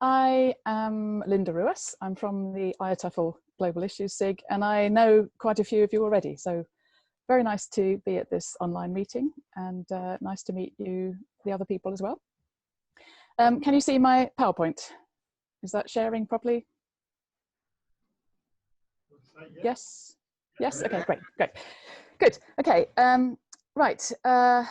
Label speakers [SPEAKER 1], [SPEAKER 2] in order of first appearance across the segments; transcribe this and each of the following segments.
[SPEAKER 1] I am Linda Ruas. I'm from the TESOL Global Issues SIG, and I know quite a few of you already. So very nice to be at this online meeting, and nice to meet you, the other people as well. Can you see my PowerPoint? Is that sharing properly? Yes. Yes. Okay. Great. Great. Good. Okay. Right. The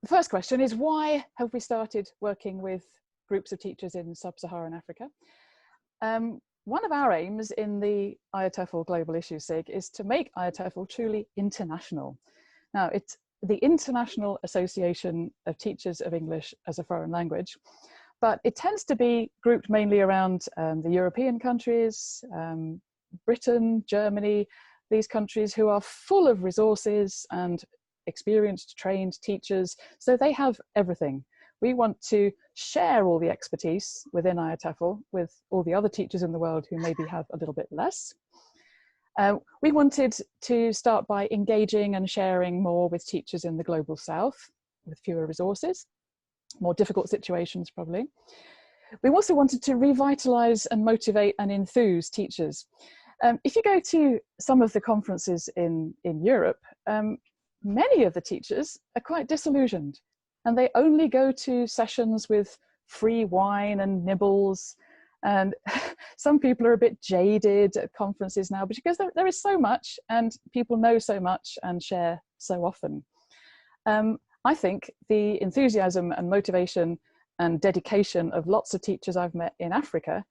[SPEAKER 1] first question is, why have we started working with groups of teachers in sub-Saharan Africa? One of our aims in the IATEFL Global Issues SIG is to make IATEFL truly international. Now, it's the International Association of Teachers of English as a Foreign Language, but it tends to be grouped mainly around the European countries, Britain, Germany, these countries who are full of resources and experienced, trained teachers, so they have everything. We want to share all the expertise within IATEFL with all the other teachers in the world who maybe have a little bit less. We wanted to start by engaging and sharing more with teachers in the Global South with fewer resources, more difficult situations probably. We also wanted to revitalise and motivate and enthuse teachers. If you go to some of the conferences in Europe, many of the teachers are quite disillusioned, and they only go to sessions with free wine and nibbles. And some people are a bit jaded at conferences now, because there is so much, and people know so much and share so often. I think the enthusiasm and motivation and dedication of lots of teachers I've met in Africa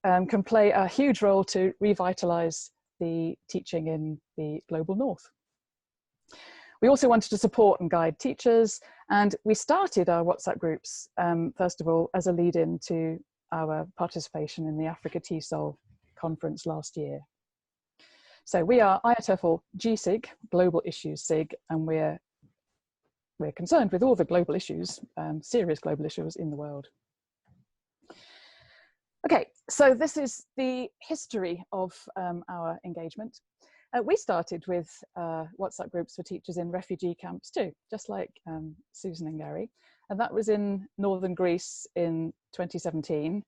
[SPEAKER 1] can play a huge role to revitalise the teaching in the global north. We also wanted to support and guide teachers, and we started our WhatsApp groups, first of all, as a lead-in to our participation in the Africa TESOL conference last year. So we are IATEFL GISIG, Global Issues SIG, and we're concerned with all the global issues, serious global issues in the world. Okay, so this is the history of our engagement. We started with WhatsApp groups for teachers in refugee camps too, just like Susan and Gary. And that was in northern Greece in 2017.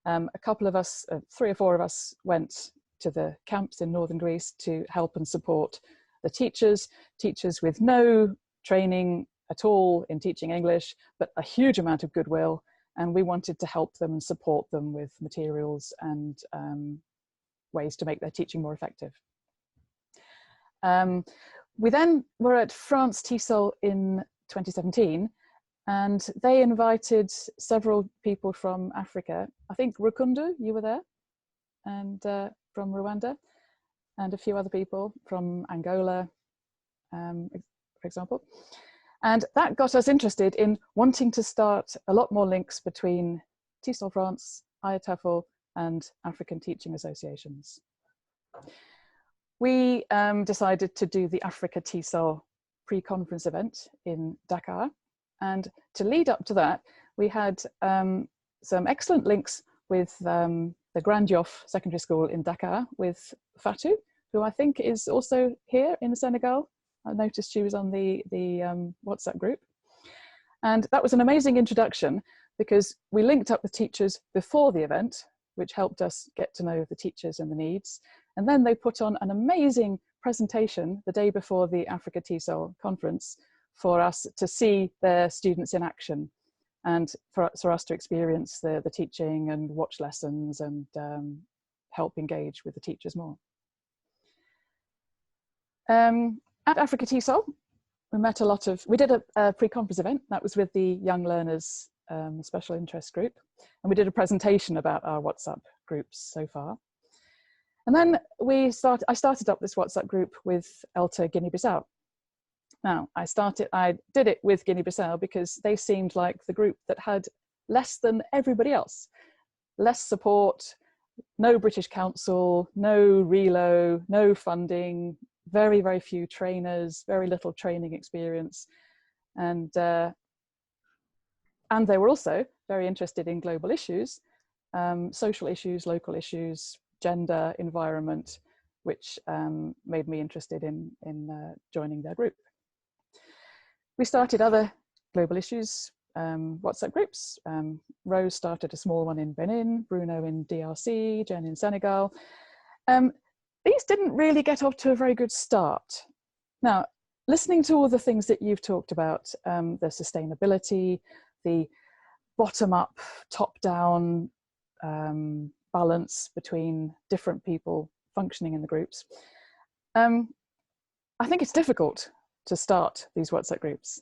[SPEAKER 1] A couple of us, 3 or 4 of us, went to the camps in northern Greece to help and support the teachers with no training at all in teaching English, but a huge amount of goodwill. And we wanted to help them and support them with materials and ways to make their teaching more effective. We then were at France TESOL in 2017, and they invited several people from Africa. I think Rukundu, you were there, and from Rwanda, and a few other people from Angola, for example. And that got us interested in wanting to start a lot more links between TESOL France, IATEFL, and African teaching associations. We decided to do the Africa TESOL pre-conference event in Dakar. And to lead up to that, we had some excellent links with the Grand Yoff Secondary School in Dakar with Fatou, who I think is also here in Senegal. I noticed she was on the WhatsApp group. And that was an amazing introduction, because we linked up with teachers before the event, which helped us get to know the teachers and the needs. And then they put on an amazing presentation the day before the Africa TESOL conference for us to see their students in action, and for us to experience the teaching and watch lessons and help engage with the teachers more. At Africa TESOL, we did a pre-conference event that was with the Young Learners Special Interest Group, and we did a presentation about our WhatsApp groups so far. And then I started up this WhatsApp group with ELTA Guinea-Bissau. Now, I did it with Guinea-Bissau because they seemed like the group that had less than everybody else. Less support, no British Council, no relo, no funding, very, very few trainers, very little training experience. And they were also very interested in global issues, social issues, local issues, gender, environment, which made me interested in joining their group. We started other global issues WhatsApp groups. Rose started a small one in Benin, Bruno in DRC, Jen in Senegal. These didn't really get off to a very good start. Now, listening to all the things that you've talked about, the sustainability, the bottom-up, top-down balance between different people functioning in the groups, I think it's difficult to start these WhatsApp groups.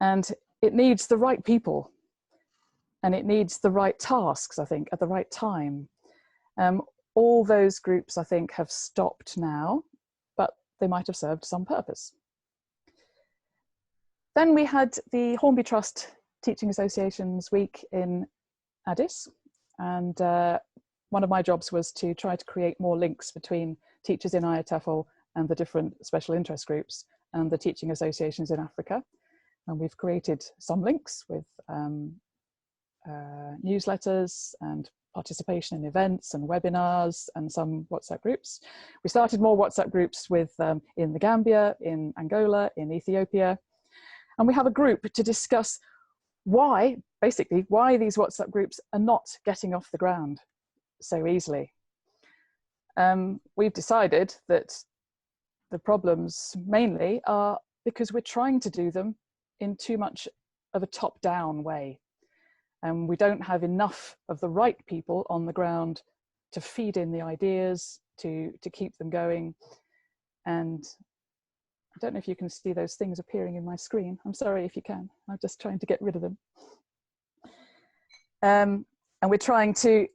[SPEAKER 1] And it needs the right people, and it needs the right tasks, I think, at the right time. All those groups, I think, have stopped now, but they might have served some purpose. Then we had the Hornby Trust Teaching Associations Week in Addis, and one of my jobs was to try to create more links between teachers in IATEFL and the different special interest groups and the teaching associations in Africa. And we've created some links with newsletters and participation in events and webinars and some WhatsApp groups. We started more WhatsApp groups with in the Gambia, in Angola, in Ethiopia. And we have a group to discuss why, basically, why these WhatsApp groups are not getting off the ground so easily. We've decided that the problems mainly are because we're trying to do them in too much of a top-down way. And we don't have enough of the right people on the ground to feed in the ideas, to keep them going. And I don't know if you can see those things appearing in my screen. I'm sorry if you can. I'm just trying to get rid of them. And we're trying to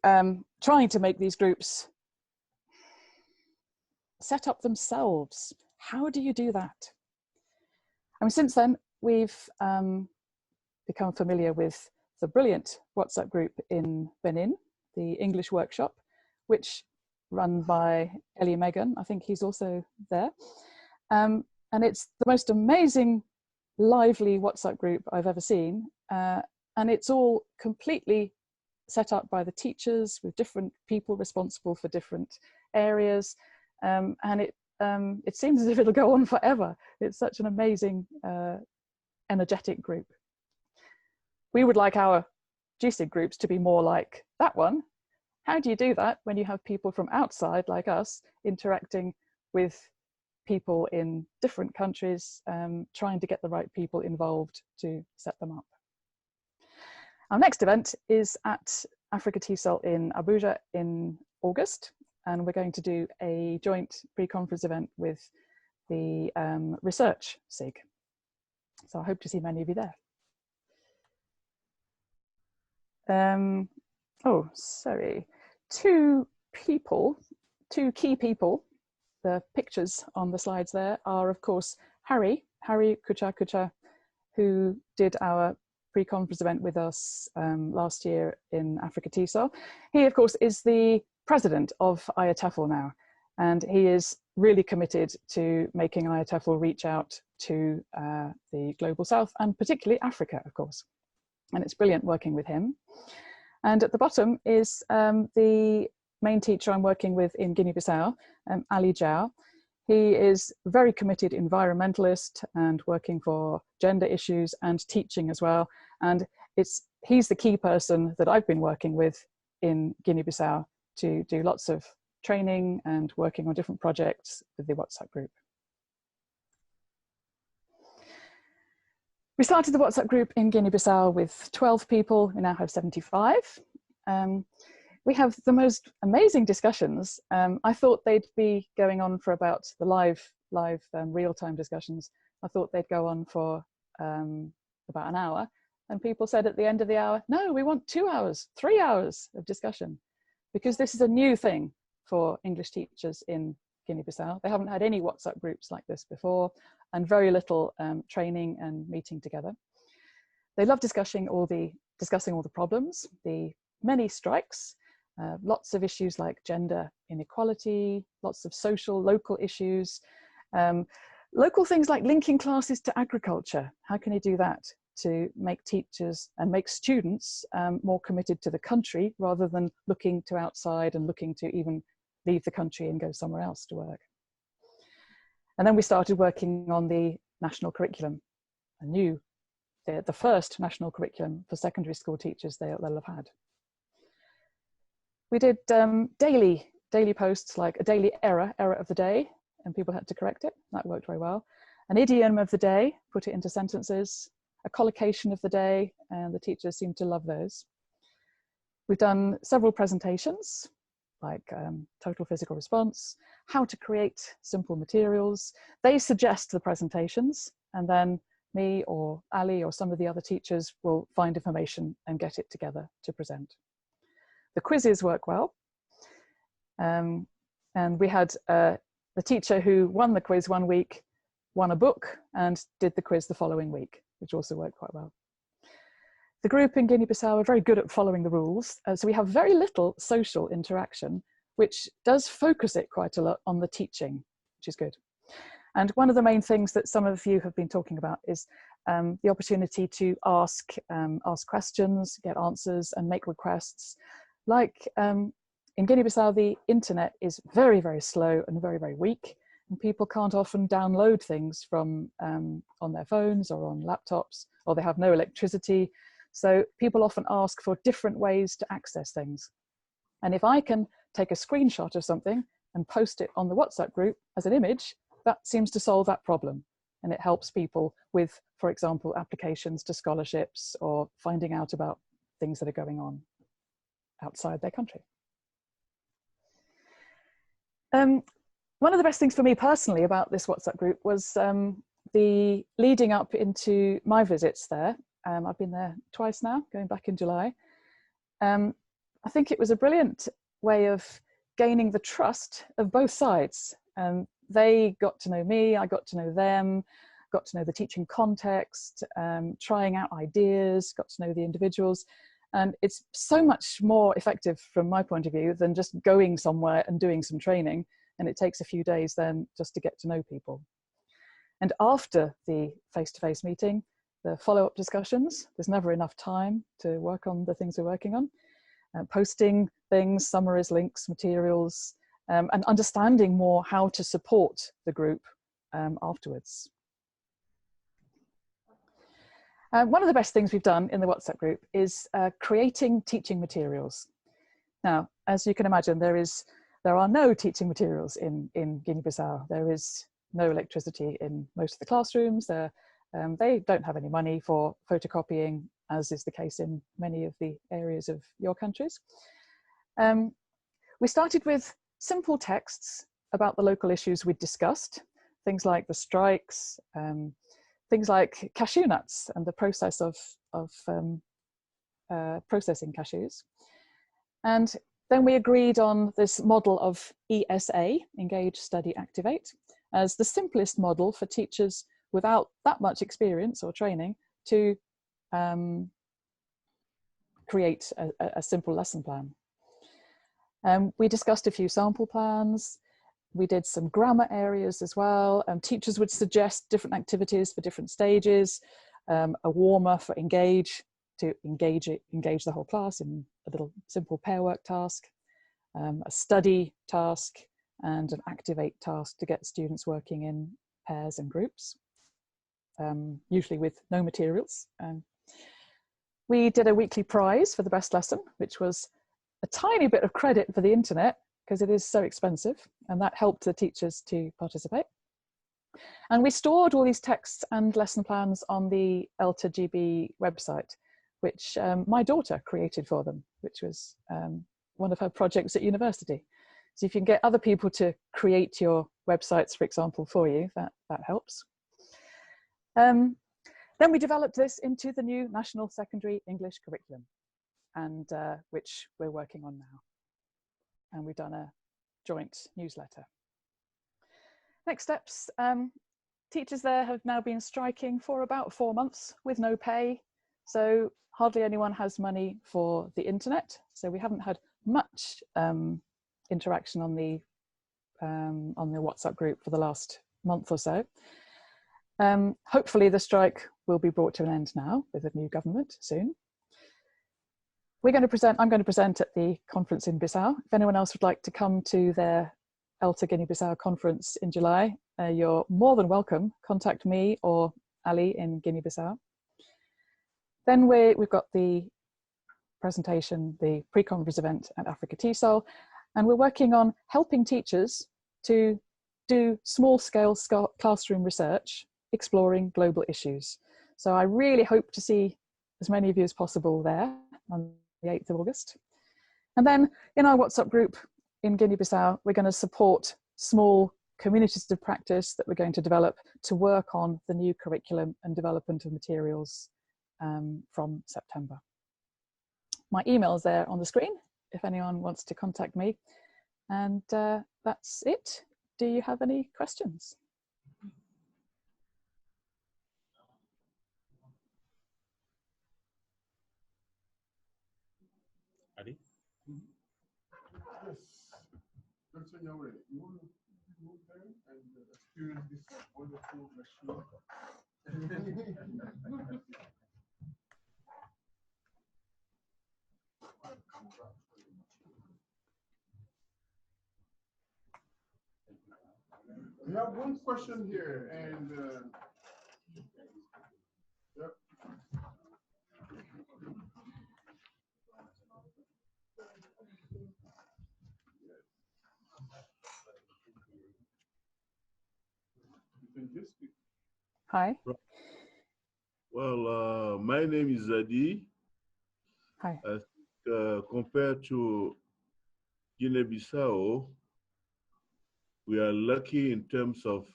[SPEAKER 1] make these groups set up themselves. How do you do that? I mean, since then, we've become familiar with the brilliant WhatsApp group in Benin, the English Workshop, which run by Ellie Megan. I think he's also there. And it's the most amazing, lively WhatsApp group I've ever seen. And it's all completely set up by the teachers with different people responsible for different areas. And it seems as if it'll go on forever. It's such an amazing, energetic group. We would like our GISIG groups to be more like that one. How do you do that when you have people from outside, like us, interacting with people in different countries, trying to get the right people involved to set them up? Our next event is at Africa TESOL in Abuja in August, and we're going to do a joint pre-conference event with the research SIG. So I hope to see many of you there. Oh, sorry. Two key people, the pictures on the slides there are, of course, Harry Kucha, who did our pre-conference event with us last year in Africa TESOL. He, of course, is the president of IATEFL now, and he is really committed to making IATEFL reach out to the Global South, and particularly Africa, of course. And it's brilliant working with him. And at the bottom is the main teacher I'm working with in Guinea-Bissau, Ali Jiao. He is a very committed environmentalist and working for gender issues and teaching as well. And he's the key person that I've been working with in Guinea-Bissau to do lots of training and working on different projects with the WhatsApp group. We started the WhatsApp group in Guinea-Bissau with 12 people. We now have 75. We have the most amazing discussions. I thought they'd be going on for about the live real-time discussions. I thought they'd go on for about an hour. And people said at the end of the hour, no, we want 2 hours, 3 hours of discussion, because this is a new thing for English teachers in Guinea-Bissau. They haven't had any WhatsApp groups like this before, and very little training and meeting together. They love discussing all the problems, the many strikes, lots of issues like gender inequality, lots of social, local issues, local things like linking classes to agriculture. How can you do that to make teachers and make students more committed to the country rather than looking to outside and looking to even leave the country and go somewhere else to work? And then we started working on the national curriculum, a new the first national curriculum for secondary school teachers they'll have had. We did daily posts, like a daily error of the day, and people had to correct it. That worked very well. An idiom of the day, put it into sentences, a collocation of the day, and the teachers seemed to love those. We've done several presentations, like total physical response, how to create simple materials. They suggest the presentations, and then me or Ali or some of the other teachers will find information and get it together to present. The quizzes work well. And we had the teacher who won the quiz one week, won a book and did the quiz the following week, which also worked quite well. The group in Guinea-Bissau are very good at following the rules. So we have very little social interaction, which does focus it quite a lot on the teaching, which is good. And one of the main things that some of you have been talking about is the opportunity to ask questions, get answers, and make requests. Like in Guinea-Bissau, the internet is very, very slow and very, very weak, and people can't often download things from on their phones or on laptops, or they have no electricity. So people often ask for different ways to access things. And if I can take a screenshot of something and post it on the WhatsApp group as an image, that seems to solve that problem. And it helps people with, for example, applications to scholarships or finding out about things that are going on outside their country. One of the best things for me personally about this WhatsApp group was the leading up into my visits there. I've been there twice now, going back in July. I think it was a brilliant way of gaining the trust of both sides. They got to know me, I got to know them, got to know the teaching context, trying out ideas, got to know the individuals. And it's so much more effective from my point of view than just going somewhere and doing some training. And it takes a few days then just to get to know people. And after the face-to-face meeting, the follow-up discussions, there's never enough time to work on the things we're working on. Posting things, summaries, links, materials, and understanding more how to support the group afterwards. One of the best things we've done in the WhatsApp group is creating teaching materials. Now, as you can imagine, there are no teaching materials in Guinea-Bissau. There is no electricity in most of the classrooms. They don't have any money for photocopying, as is the case in many of the areas of your countries. We started with simple texts about the local issues we'd discussed, things like the strikes, things like cashew nuts and the process of processing cashews. And then we agreed on this model of ESA, Engage, Study, Activate, as the simplest model for teachers without that much experience or training to create a simple lesson plan. We discussed a few sample plans. We did some grammar areas as well. Teachers would suggest different activities for different stages, a warmer for engage, to engage the whole class in a little simple pair work task, a study task, and an activate task to get students working in pairs and groups, usually with no materials. We did a weekly prize for the best lesson, which was a tiny bit of credit for the internet because it is so expensive, and that helped the teachers to participate. And we stored all these texts and lesson plans on the ELTA GB website, which my daughter created for them, which was one of her projects at university. So if you can get other people to create your websites, for example, for you, that helps. Then we developed this into the new National Secondary English Curriculum, and which we're working on now. And we've done a joint newsletter. Next steps, teachers there have now been striking for about 4 months with no pay. So hardly anyone has money for the internet. So we haven't had much interaction on the WhatsApp group for the last month or so. Hopefully the strike will be brought to an end now with a new government soon. I'm going to present at the conference in Bissau. If anyone else would like to come to their ELTA Guinea-Bissau conference in July, you're more than welcome. Contact me or Ali in Guinea-Bissau. Then we've got the presentation, the pre-conference event at Africa TESOL, and we're working on helping teachers to do small-scale classroom research exploring global issues. So I really hope to see as many of you as possible there on the 8th of August. And then in our WhatsApp group in Guinea-Bissau, we're going to support small communities of practice that we're going to develop to work on the new curriculum and development of materials from September. My email is there on the screen if anyone wants to contact me. And that's it. Do you have any questions?
[SPEAKER 2] Adi?
[SPEAKER 3] Yes. Dr. Yawe, you want to move there and experience this wonderful machine? We have one question here, and yep. You can just speak.
[SPEAKER 1] Hi.
[SPEAKER 4] Well, my name is Adi.
[SPEAKER 1] Hi.
[SPEAKER 4] Compared to Guinea-Bissau, we are lucky in terms of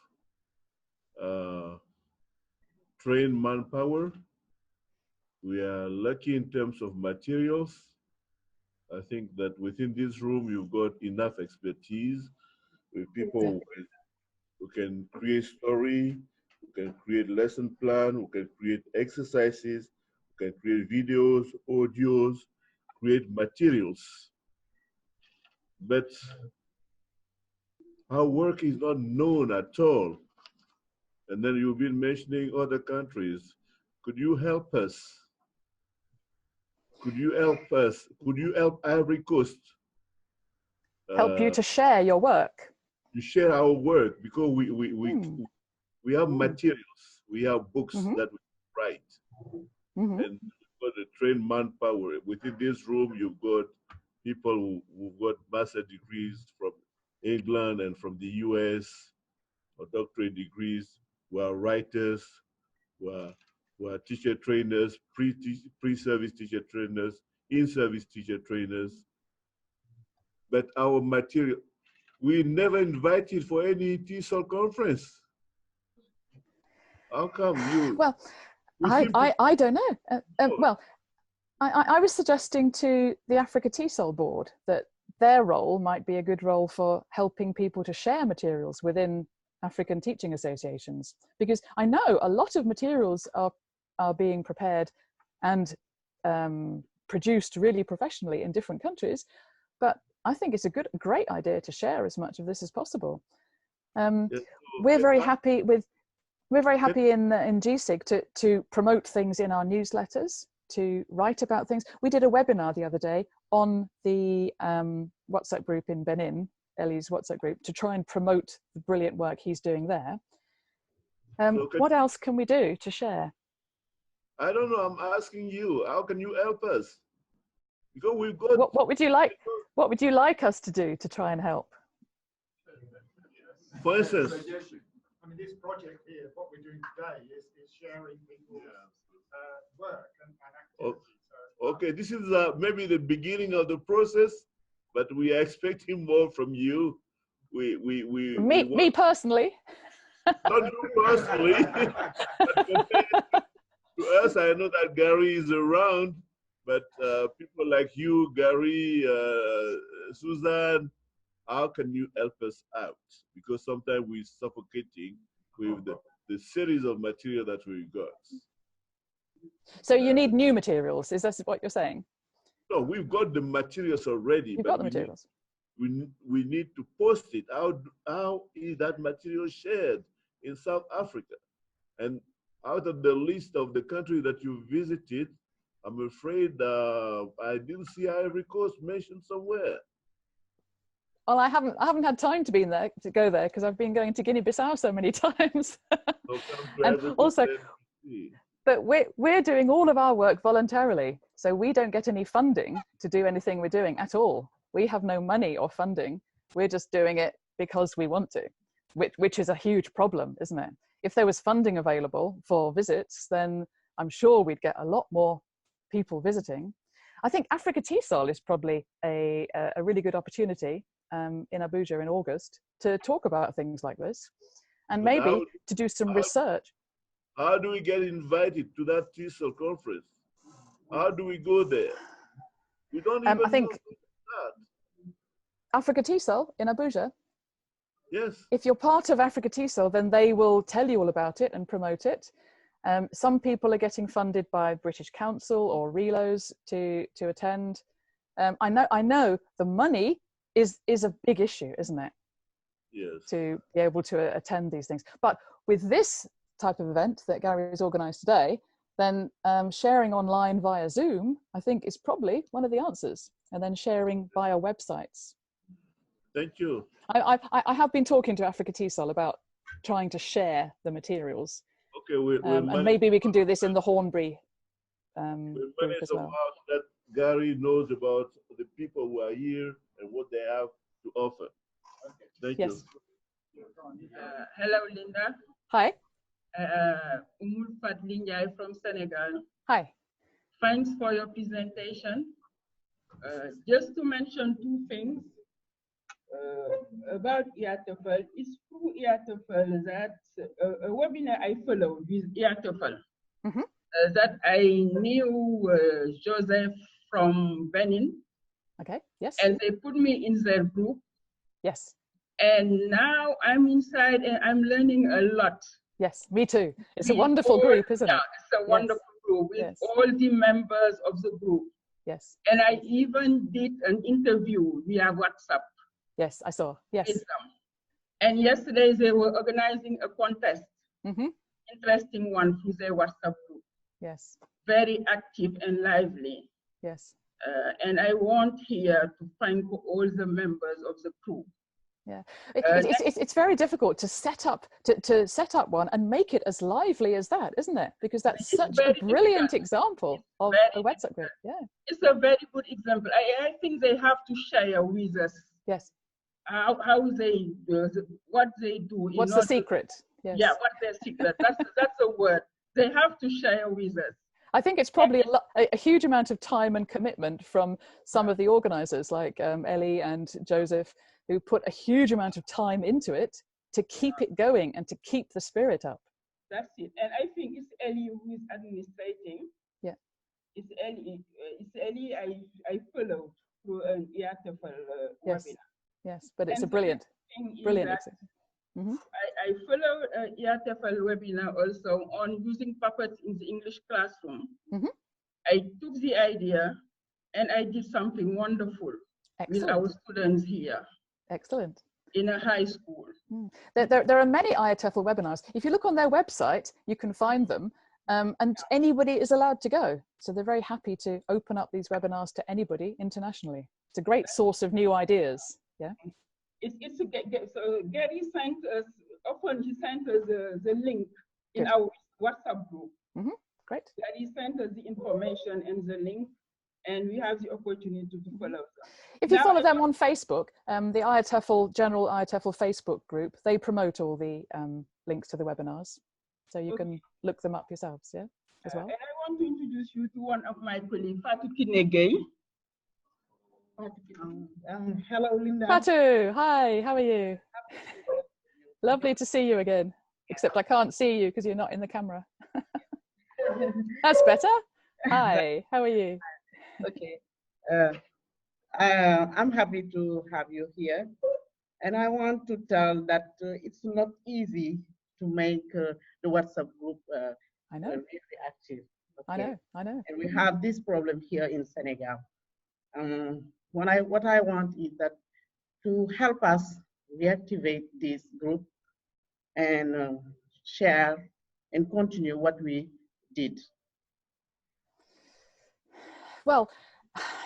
[SPEAKER 4] trained manpower. We are lucky in terms of materials. I think that within this room, you've got enough expertise with people who can create story, who can create lesson plan, who can create exercises, who can create videos, audios, create materials. But our work is not known at all. And then you've been mentioning other countries. Could you help us? Could you help us? Could you help Ivory Coast?
[SPEAKER 1] Help you to share your work.
[SPEAKER 4] To share our work, because we have materials, we have books that we write, and you've got a trained manpower. Within this room, you've got people who've got master degrees from England and from the US, or doctorate degrees, who are writers, who are teacher trainers, pre-service teacher trainers, in-service teacher trainers. But our material, we never invited for any TESOL conference. How come you?
[SPEAKER 1] Well, I don't know. Well, I was suggesting to the Africa TESOL board that their role might be a good role for helping people to share materials within African teaching associations, because I know a lot of materials are being prepared and produced really professionally in different countries, but I think it's a great idea to share as much of this as possible. We're very happy in GISIG to promote things in our newsletters, to write about things. We did a webinar the other day on the WhatsApp group in Benin, Ellie's WhatsApp group, to try and promote the brilliant work he's doing there. What else can we do to share?
[SPEAKER 4] I don't know, I'm asking you, how can you help us? Because we've got...
[SPEAKER 1] What would you like us to do to try and help?
[SPEAKER 4] For instance,
[SPEAKER 5] I mean, this project here, what we're doing today is sharing people's work and activities.
[SPEAKER 4] Okay, this is maybe the beginning of the process, but we are expecting more from you.
[SPEAKER 1] Me personally.
[SPEAKER 4] Not you personally, but compared to us, I know that Gary is around, but people like you, Gary, Susan, how can you help us out? Because sometimes we're suffocating with the series of material that we got.
[SPEAKER 1] So you need new materials, is that what you're saying?
[SPEAKER 4] No, we've got the materials already.
[SPEAKER 1] You've got the materials.
[SPEAKER 4] We need to post it. How is that material shared in South Africa? And out of the list of the countries that you visited, I'm afraid I didn't see Ivory Coast mentioned somewhere.
[SPEAKER 1] Well, I haven't had time to go there because I've been going to Guinea-Bissau so many times.
[SPEAKER 4] So
[SPEAKER 1] and also, but we're doing all of our work voluntarily. So we don't get any funding to do anything we're doing at all. We have no money or funding. We're just doing it because we want to, which is a huge problem, isn't it? If there was funding available for visits, then I'm sure we'd get a lot more people visiting. I think Africa TESOL is probably a really good opportunity in Abuja in August to talk about things like this, and maybe to do some research.
[SPEAKER 4] How do we get invited to that TESOL conference? How do we go there? We don't even
[SPEAKER 1] I think
[SPEAKER 4] know that.
[SPEAKER 1] Africa TESOL in Abuja.
[SPEAKER 4] Yes.
[SPEAKER 1] If you're part of Africa TESOL, then they will tell you all about it and promote it. Some people are getting funded by British Council or RELOs to attend. I know the money is a big issue, isn't it?
[SPEAKER 4] Yes.
[SPEAKER 1] To be able to attend these things. But with this type of event that Gary has organised today, then sharing online via Zoom, I think, is probably one of the answers. And then sharing via websites.
[SPEAKER 4] Thank you.
[SPEAKER 1] I have been talking to Africa TESOL about trying to share the materials.
[SPEAKER 4] Okay,
[SPEAKER 1] and maybe we can do this in the Hornbury group as well.
[SPEAKER 4] That Gary knows about the people who are here and what they have to offer. Thank you.
[SPEAKER 2] Hello, Linda.
[SPEAKER 1] Hi.
[SPEAKER 2] Umul Fatlinjai from Senegal.
[SPEAKER 1] Hi.
[SPEAKER 2] Thanks for your presentation. Just to mention two things about TESOL. It's through TESOL that a webinar I followed with TESOL that I knew Joseph from Benin.
[SPEAKER 1] Okay. Yes.
[SPEAKER 2] And they put me in their group.
[SPEAKER 1] Yes.
[SPEAKER 2] And now I'm inside and I'm learning a lot.
[SPEAKER 1] Yes, me too. It's a wonderful group, isn't it?
[SPEAKER 2] Yeah, it's a wonderful group with all the members of the group.
[SPEAKER 1] Yes.
[SPEAKER 2] And I even did an interview via WhatsApp.
[SPEAKER 1] Yes, I saw. Yes.
[SPEAKER 2] With them. And yesterday they were organizing a contest. Interesting one through their WhatsApp group.
[SPEAKER 1] Yes.
[SPEAKER 2] Very active and lively.
[SPEAKER 1] Yes.
[SPEAKER 2] And I want here to thank all the members of the group.
[SPEAKER 1] Yeah, it's very difficult to set up one and make it as lively as that, isn't it? Because that's such a brilliant example of a WhatsApp group. Yeah,
[SPEAKER 2] it's a very good example. I think they have to share with us.
[SPEAKER 1] Yes.
[SPEAKER 2] How they do, what they do.
[SPEAKER 1] What's the secret? Yes.
[SPEAKER 2] Yeah, what's their secret? That's a word. They have to share with us.
[SPEAKER 1] I think it's probably a huge amount of time and commitment from some of the organizers like Ellie and Joseph, who put a huge amount of time into it to keep it going and to keep the spirit up.
[SPEAKER 2] That's it. And I think it's Ellie who is administrating.
[SPEAKER 1] Yeah.
[SPEAKER 2] It's Ellie I followed through an TESOL webinar.
[SPEAKER 1] Yes, but it's a brilliant example.
[SPEAKER 2] I followed a TESOL webinar also on using puppets in the English classroom. I took the idea and I did something wonderful with our students here.
[SPEAKER 1] Excellent.
[SPEAKER 2] In a high school.
[SPEAKER 1] There are many IATEFL webinars. If you look on their website, you can find them, and anybody is allowed to go. So they're very happy to open up these webinars to anybody internationally. It's a great source of new ideas. Yeah.
[SPEAKER 2] So Gary sent us, often he sent us the link in our WhatsApp group.
[SPEAKER 1] Great.
[SPEAKER 2] Gary sent us the information and the link, and we have the opportunity to follow them.
[SPEAKER 1] If you follow them on Facebook, the IATEFL, General IATEFL Facebook group, they promote all the links to the webinars. So you can look them up yourselves, yeah, as well.
[SPEAKER 2] And I want to introduce you to one of my colleagues, Fatou Kinegay.
[SPEAKER 6] Hello, Linda.
[SPEAKER 1] Fatou, hi, how are you? Lovely to see you again, except I can't see you because you're not in the camera. That's better. Hi, how are you?
[SPEAKER 6] Okay. I'm happy to have you here. And I want to tell that it's not easy to make the WhatsApp group really active. Okay?
[SPEAKER 1] I know.
[SPEAKER 6] And we have this problem here in Senegal. What I want is that to help us reactivate this group and share and continue what we did.
[SPEAKER 1] Well,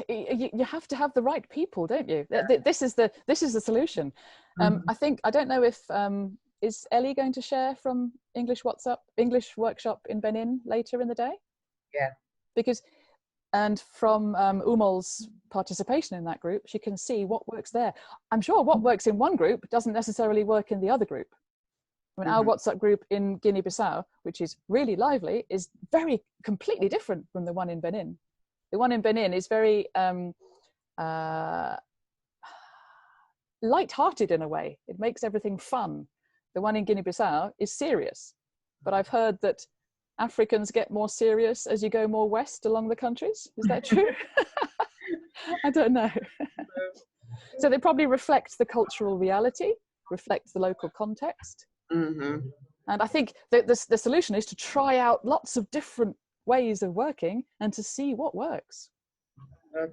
[SPEAKER 1] you have to have the right people, don't you? This is the solution. I don't know if is Ellie going to share from English workshop in Benin later in the day?
[SPEAKER 6] Yeah.
[SPEAKER 1] Because, and from Umol's participation in that group, she can see what works there. I'm sure what works in one group doesn't necessarily work in the other group. I mean, our WhatsApp group in Guinea-Bissau, which is really lively, is completely different from the one in Benin. The one in Benin is very light-hearted in a way. It makes everything fun. The one in Guinea-Bissau is serious. But I've heard that Africans get more serious as you go more west along the countries. Is that true? I don't know. So they probably reflect the cultural reality, reflect the local context. And I think that the solution is to try out lots of different ways of working and to see what works.
[SPEAKER 6] Okay.